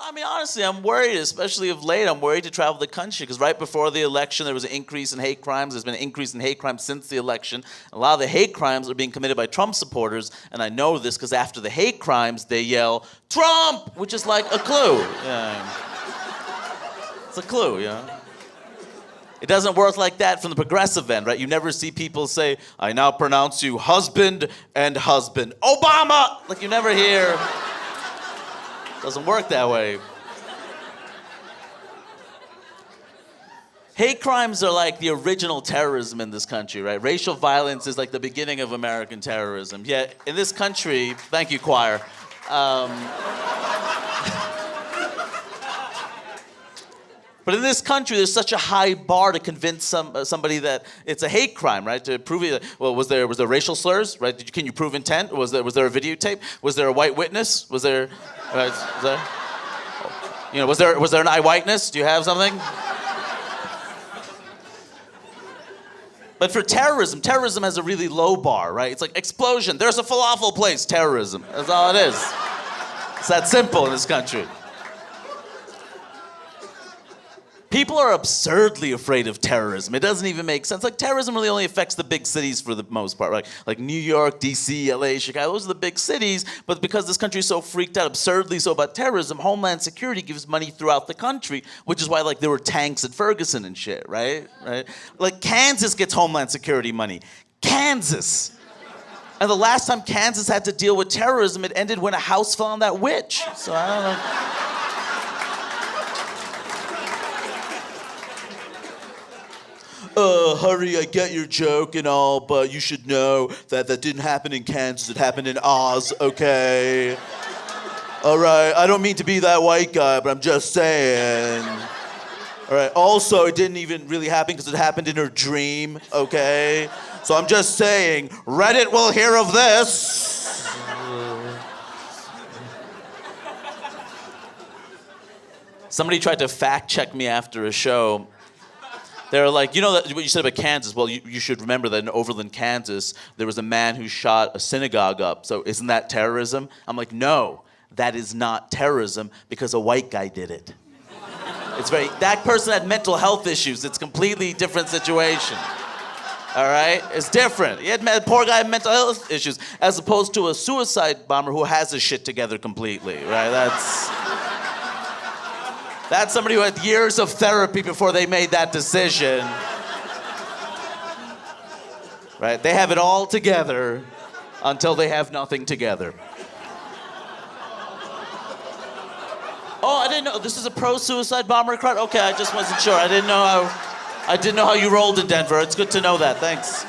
I mean, honestly, I'm worried, especially of late. I'm worried to travel the country because right before the election, there was an increase in hate crimes. There's been an increase in hate crimes since the election. A lot of the hate crimes are being committed by Trump supporters, and I know this because after the hate crimes, they yell, Trump, which is like a clue. Yeah. It's a clue, you know? It doesn't work like that from the progressive end, right? You never see people say, I now pronounce you husband and husband. Obama! Like you never hear. Doesn't work that way. Hate crimes are like the original terrorism in this country, right? Racial violence is like the beginning of American terrorism. Yet in this country, thank you, choir. But in this country, there's such a high bar to convince somebody that it's a hate crime, right? To prove it. Well, was there racial slurs, right? Can you prove intent? Was there a videotape? Was there a white witness? Was there, you know, was there an eyewitness? Do you have something? But for terrorism has a really low bar, right? It's like explosion. There's a falafel place. Terrorism. That's all it is. It's that simple in this country. People are absurdly afraid of terrorism. It doesn't even make sense. Like, terrorism really only affects the big cities for the most part, right? Like New York, D.C., L.A., Chicago, those are the big cities. But because this country is so freaked out, absurdly so about terrorism, Homeland Security gives money throughout the country, which is why, like, there were tanks at Ferguson and shit, right? Like, Kansas gets Homeland Security money. Kansas! And the last time Kansas had to deal with terrorism, it ended when a house fell on that witch. So I don't know. Hurry, I get your joke and all, but you should know that didn't happen in Kansas, it happened in Oz, okay? All right, I don't mean to be that white guy, but I'm just saying. All right, also, it didn't even really happen because it happened in her dream, okay? So I'm just saying, Reddit will hear of this. Somebody tried to fact check me after a show. They were like, you know that what you said about Kansas? Well, you should remember that in Overland, Kansas, there was a man who shot a synagogue up. So isn't that terrorism? I'm like, no, that is not terrorism because a white guy did it. That person had mental health issues. It's a completely different situation. All right? It's different. Poor guy had mental health issues as opposed to a suicide bomber who has his shit together completely, right? That's somebody who had years of therapy before they made that decision. Right? They have it all together until they have nothing together. Oh, I didn't know. This is a pro-suicide bomber crowd? Okay, I just wasn't sure. I didn't know how you rolled in Denver. It's good to know that. Thanks.